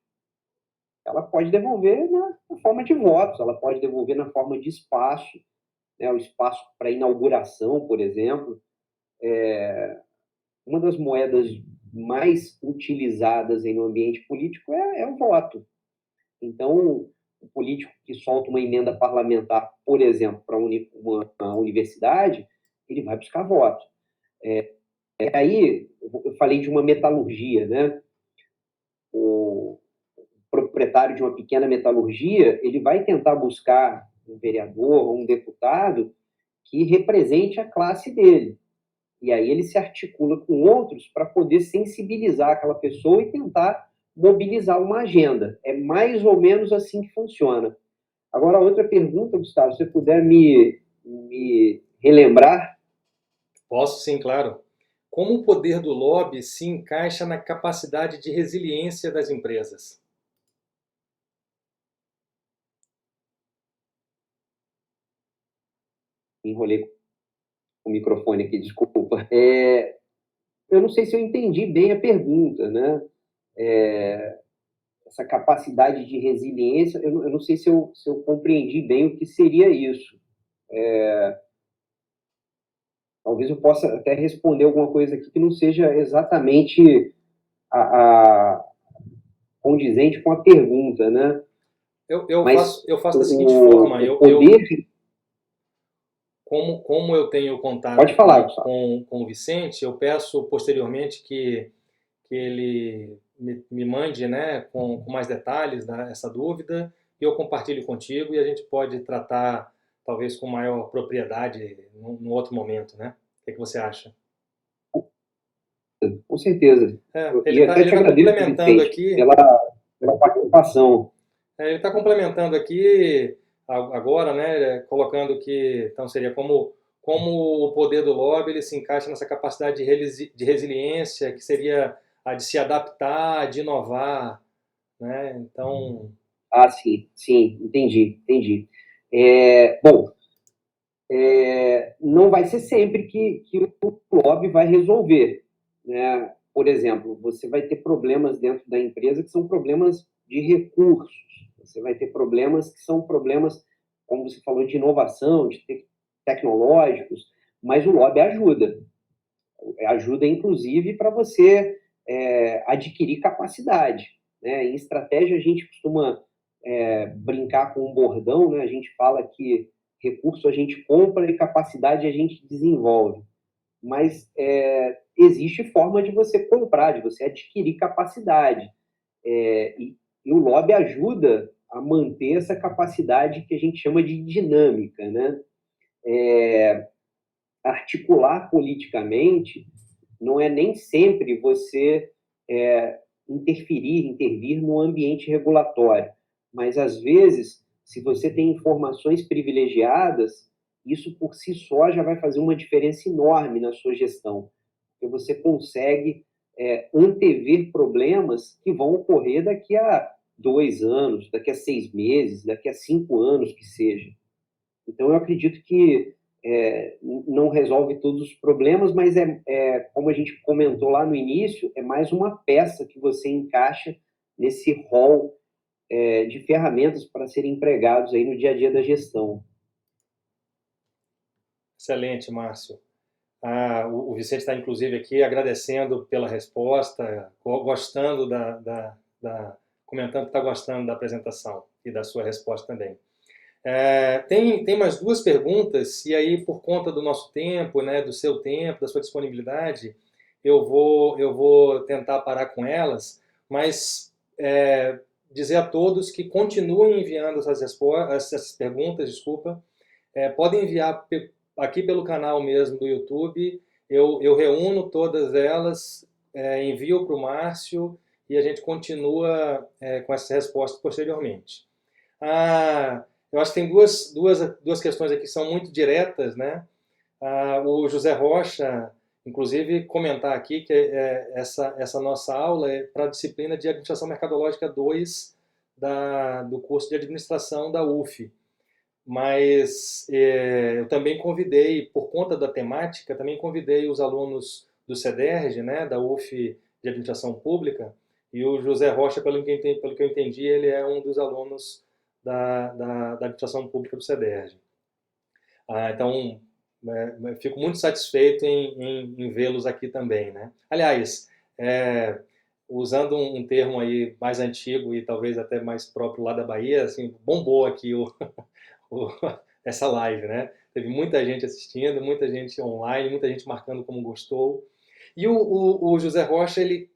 Ela pode devolver na forma de votos, ela pode devolver na forma de espaço, né? O espaço para inauguração, por exemplo. Uma das moedas mais utilizadas no ambiente político é o voto. Então, o político que solta uma emenda parlamentar, por exemplo, para uma universidade, ele vai buscar voto. Aí, eu falei de uma metalurgia, né? O proprietário de uma pequena metalurgia, ele vai tentar buscar um vereador ou um deputado que represente a classe dele. E aí ele se articula com outros para poder sensibilizar aquela pessoa e tentar mobilizar uma agenda. É mais ou menos assim que funciona. Agora, outra pergunta, Gustavo, se você puder me relembrar. Posso sim, claro. Como o poder do lobby se encaixa na capacidade de resiliência das empresas? Enrolei o microfone aqui, desculpa. Eu não sei se eu entendi bem a pergunta, né? Essa capacidade de resiliência, eu não sei se eu compreendi bem o que seria isso. Talvez eu possa até responder alguma coisa aqui que não seja exatamente a condizente com a pergunta, né? Eu faço da seguinte forma, como eu tenho contato Pode falar, com o Vicente, eu peço posteriormente que ele me mande, né, com mais detalhes, né, essa dúvida, e eu compartilho contigo e a gente pode tratar talvez com maior propriedade num outro momento, né? O que você acha? Com certeza. Ele está complementando aqui pela participação. Ele está complementando aqui agora, né, colocando que então seria como o poder do lobby ele se encaixa nessa capacidade de resiliência, que seria a de se adaptar, de inovar, né? Então. Sim, entendi. Bom, não vai ser sempre que o lobby vai resolver, né? Por exemplo, você vai ter problemas dentro da empresa que são problemas de recursos. Você vai ter problemas que são problemas, como você falou, de inovação, de tecnológicos, mas o lobby ajuda. Ajuda, inclusive, para você adquirir capacidade, né? Em estratégia, a gente costuma brincar com um bordão, né? A gente fala que recurso a gente compra e capacidade a gente desenvolve. Mas existe forma de você comprar, de você adquirir capacidade. E o lobby ajuda a manter essa capacidade que a gente chama de dinâmica, né? Articular politicamente não é nem sempre você intervir no ambiente regulatório, mas às vezes, se você tem informações privilegiadas, isso por si só já vai fazer uma diferença enorme na sua gestão, porque você consegue antever problemas que vão ocorrer daqui a 2 anos, daqui a 6 meses, daqui a 5 anos que seja. Então, eu acredito que não resolve todos os problemas, mas como a gente comentou lá no início, é mais uma peça que você encaixa nesse rol de ferramentas para serem empregados aí no dia a dia da gestão. Excelente, Márcio. O Vicente está, inclusive, aqui agradecendo pela resposta, gostando comentando que está gostando da apresentação e da sua resposta também. Tem mais duas perguntas, e aí, por conta do nosso tempo, né, do seu tempo, da sua disponibilidade, eu vou tentar parar com elas, mas dizer a todos que continuem enviando essas perguntas, desculpa. Podem enviar aqui pelo canal mesmo do YouTube, eu reúno todas elas, envio para o Márcio e a gente continua com essas respostas posteriormente. Eu acho que tem duas questões aqui que são muito diretas, né? O José Rocha, inclusive, comentar aqui que essa nossa aula é para a disciplina de Administração Mercadológica 2 do curso de administração da UF, mas eu também convidei, por conta da temática, também convidei os alunos do CEDERJ, né, da UF de administração pública, e o José Rocha, pelo que eu entendi, ele é um dos alunos da administração pública do CEDERJ. Então, fico muito satisfeito em vê-los aqui também, né? Aliás, usando um termo aí mais antigo e talvez até mais próprio lá da Bahia, assim, bombou aqui essa live, né? Teve muita gente assistindo, muita gente online, muita gente marcando como gostou. E o José Rocha, ele,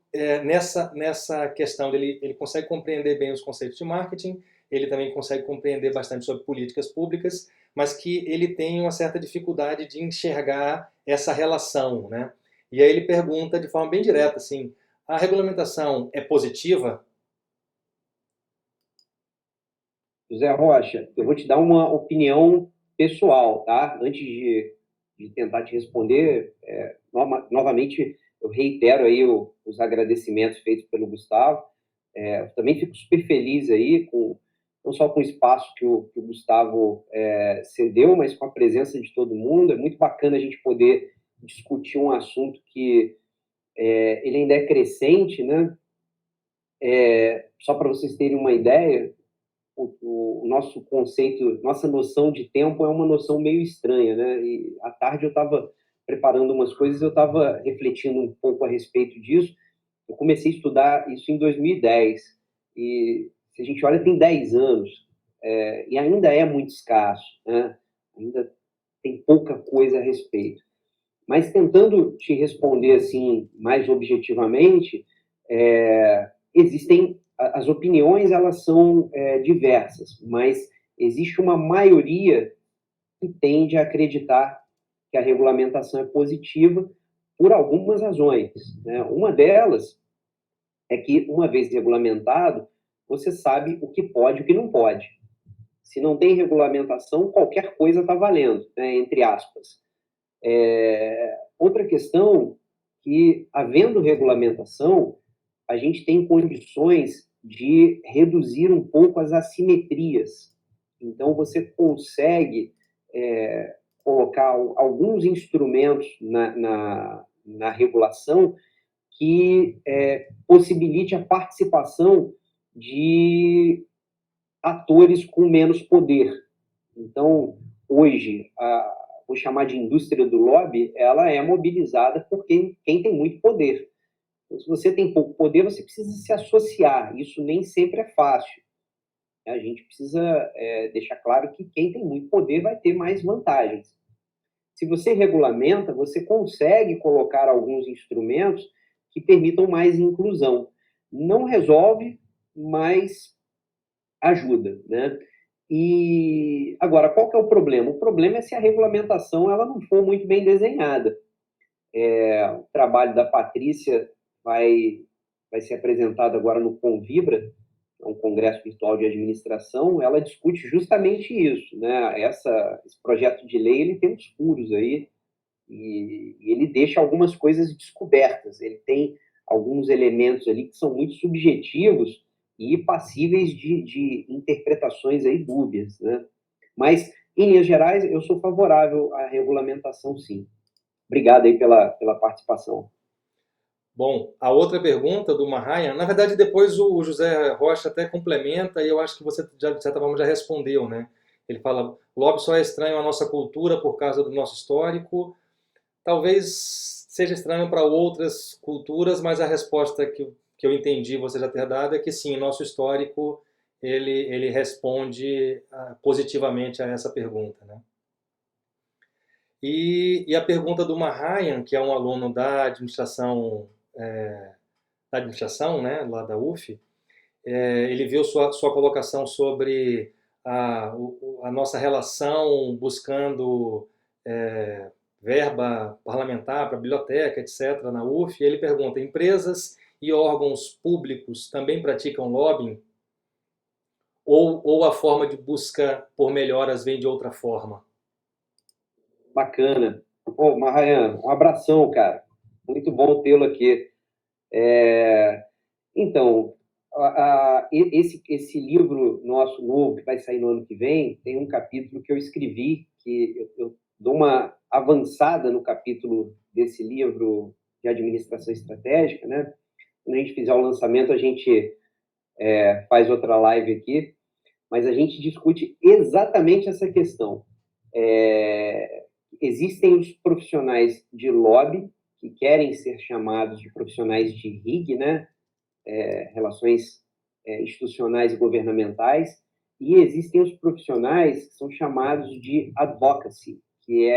nessa questão dele, ele consegue compreender bem os conceitos de marketing, ele também consegue compreender bastante sobre políticas públicas, mas que ele tem uma certa dificuldade de enxergar essa relação, né? E aí ele pergunta de forma bem direta, assim, a regulamentação é positiva? José Rocha, eu vou te dar uma opinião pessoal, tá? Antes de tentar te responder, novamente eu reitero aí os agradecimentos feitos pelo Gustavo. Também fico super feliz aí, não só com o espaço que o Gustavo cedeu, mas com a presença de todo mundo. É muito bacana a gente poder discutir um assunto que ele ainda é crescente, né? Só para vocês terem uma ideia, o nosso conceito, nossa noção de tempo é uma noção meio estranha, né? E à tarde eu estava preparando umas coisas, eu estava refletindo um pouco a respeito disso. Eu comecei a estudar isso em 2010 e se a gente olha tem 10 anos e ainda é muito escasso, né? Ainda tem pouca coisa a respeito. Mas tentando te responder assim mais objetivamente, existem as opiniões, elas são diversas, mas existe uma maioria que tende a acreditar que a regulamentação é positiva por algumas razões, né? Uma delas é que, uma vez regulamentado, você sabe o que pode e o que não pode. Se não tem regulamentação, qualquer coisa está valendo, né? Entre aspas. Outra questão que, havendo regulamentação, a gente tem condições de reduzir um pouco as assimetrias. Então, você consegue colocar alguns instrumentos na regulação que possibilite a participação de atores com menos poder. Então, hoje, vou chamar de indústria do lobby, ela é mobilizada por quem tem muito poder. Então, se você tem pouco poder, você precisa se associar. Isso nem sempre é fácil. A gente precisa deixar claro que quem tem muito poder vai ter mais vantagens. Se você regulamenta, você consegue colocar alguns instrumentos que permitam mais inclusão. Não resolve, mas ajuda, né? E agora, qual que é o problema? O problema é se a regulamentação ela não for muito bem desenhada. O trabalho da Patrícia vai ser apresentado agora no Convibra, um congresso virtual de administração. Ela discute justamente isso, né? Esse projeto de lei ele tem uns furos aí e ele deixa algumas coisas descobertas. Ele tem alguns elementos ali que são muito subjetivos e passíveis de interpretações aí dúbias, né? Mas, em linhas gerais, eu sou favorável à regulamentação, sim. Obrigado aí pela participação. Bom, a outra pergunta do Mahayan, na verdade depois o José Rocha até complementa e eu acho que você já, de certa forma já respondeu, né? Ele fala, o lobby só é estranho à nossa cultura por causa do nosso histórico, talvez seja estranho para outras culturas, mas a resposta que eu entendi você já ter dado é que sim, nosso histórico ele responde positivamente a essa pergunta, né? E a pergunta do Mahayan, que é um aluno da administração, né, lá da UF, ele viu sua colocação sobre a nossa relação buscando verba parlamentar para biblioteca, etc., na UF, e ele pergunta, empresas e órgãos públicos também praticam lobbying? Ou a forma de busca por melhoras vem de outra forma? Bacana. Pô, Mahayan, um abração, cara. Muito bom tê-lo aqui. Então, esse livro nosso novo, que vai sair no ano que vem, tem um capítulo que eu escrevi, que eu dou uma avançada no capítulo desse livro de administração estratégica, né? Quando a gente fizer o lançamento, a gente faz outra live aqui, mas a gente discute exatamente essa questão. Existem os profissionais de lobby, que querem ser chamados de profissionais de RIG, né? Relações institucionais e governamentais, e existem os profissionais que são chamados de advocacy, e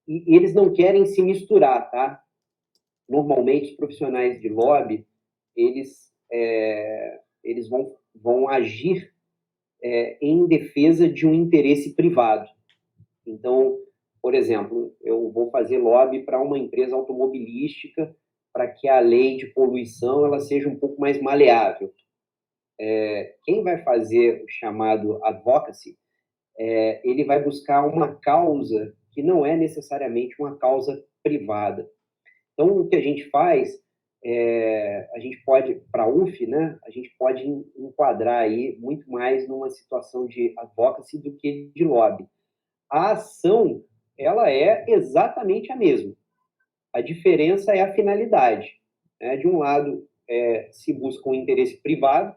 eles não querem se misturar, tá? Normalmente, os profissionais de lobby, eles vão agir em defesa de um interesse privado. Então, por exemplo, eu vou fazer lobby para uma empresa automobilística para que a lei de poluição ela seja um pouco mais maleável. Quem vai fazer o chamado advocacy, ele vai buscar uma causa que não é necessariamente uma causa privada. Então, o que a gente faz, a gente pode, para a UF, né, a gente pode enquadrar aí muito mais numa situação de advocacy do que de lobby. A ação, ela é exatamente a mesma. A diferença é a finalidade. De um lado, se busca um interesse privado,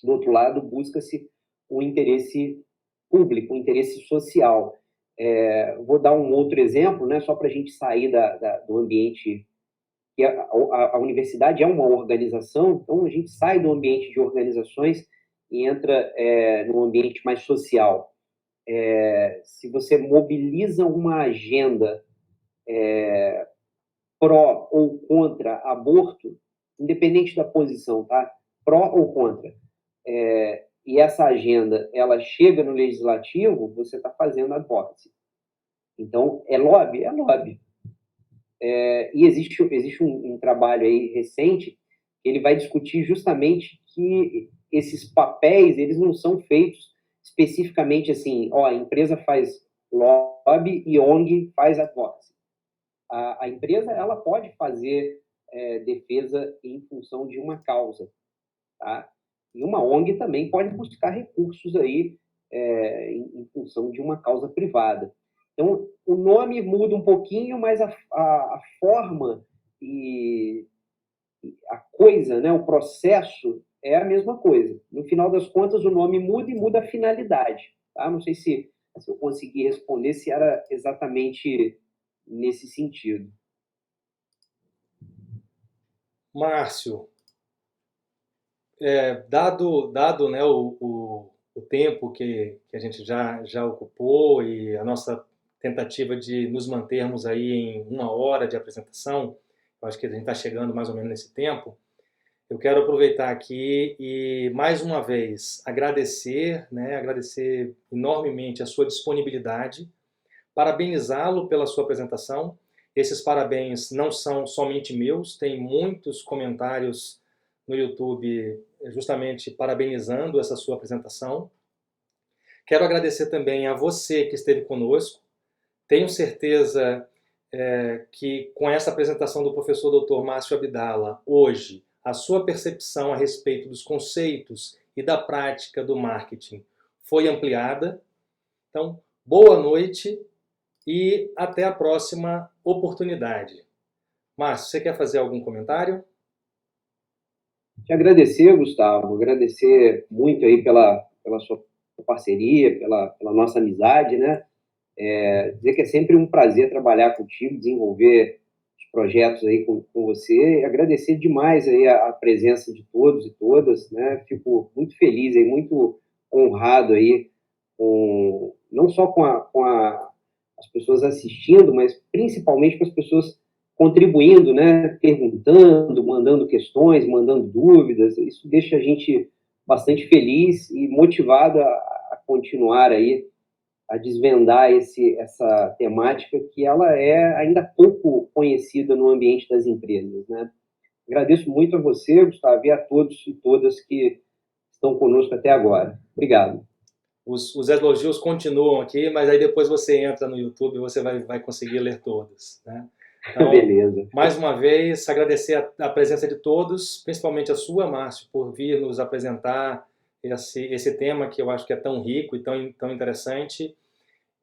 do outro lado, busca-se um interesse público, um interesse social. Vou dar um outro exemplo, né, só para a gente sair do ambiente. Que a universidade é uma organização, então a gente sai do ambiente de organizações e entra num ambiente mais social. Se você mobiliza uma agenda pró ou contra aborto, independente da posição, tá? Pró ou contra, e essa agenda ela chega no legislativo, você está fazendo advocacy. Então, é lobby? É lobby. E existe um trabalho aí recente que ele vai discutir justamente que esses papéis, eles não são feitos especificamente assim, a empresa faz lobby e ONG faz advocacy. A empresa, ela pode fazer defesa em função de uma causa, tá? E uma ONG também pode buscar recursos aí em função de uma causa privada. Então, o nome muda um pouquinho, mas a forma e a coisa, né, o processo é a mesma coisa. No final das contas, o nome muda e muda a finalidade. Tá? Não sei se eu consegui responder se era exatamente nesse sentido. Márcio, dado né, o tempo que a gente já ocupou e a nossa tentativa de nos mantermos aí em 1 hora de apresentação, eu acho que a gente está chegando mais ou menos nesse tempo, eu quero aproveitar aqui e, mais uma vez, agradecer enormemente a sua disponibilidade, parabenizá-lo pela sua apresentação. Esses parabéns não são somente meus, tem muitos comentários no YouTube justamente parabenizando essa sua apresentação. Quero agradecer também a você que esteve conosco. Tenho certeza que com essa apresentação do professor Dr. Márcio Abdala, hoje, a sua percepção a respeito dos conceitos e da prática do marketing foi ampliada. Então, boa noite e até a próxima oportunidade. Márcio, você quer fazer algum comentário? Te agradecer, Gustavo, agradecer muito aí pela sua parceria, pela nossa amizade, né? Dizer que é sempre um prazer trabalhar contigo, desenvolver os projetos aí com você, e agradecer demais aí a presença de todos e todas, né? Fico muito feliz aí, muito honrado aí, não só com as pessoas assistindo, mas principalmente com as pessoas contribuindo, né? Perguntando, mandando questões, mandando dúvidas. Isso deixa a gente bastante feliz e motivado a continuar aí a desvendar essa temática que ela é ainda pouco conhecida no ambiente das empresas, né? Agradeço muito a você, Gustavo, e a todos e todas que estão conosco até agora. Obrigado. Os elogios continuam aqui, mas aí depois você entra no YouTube e você vai conseguir ler todos, né? Então, Beleza. mais uma vez, agradecer a presença de todos, principalmente a sua, Márcio, por vir nos apresentar esse tema que eu acho que é tão rico e tão interessante.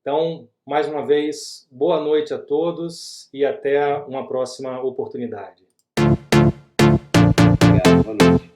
Então, mais uma vez, boa noite a todos e até uma próxima oportunidade. Obrigado, boa noite.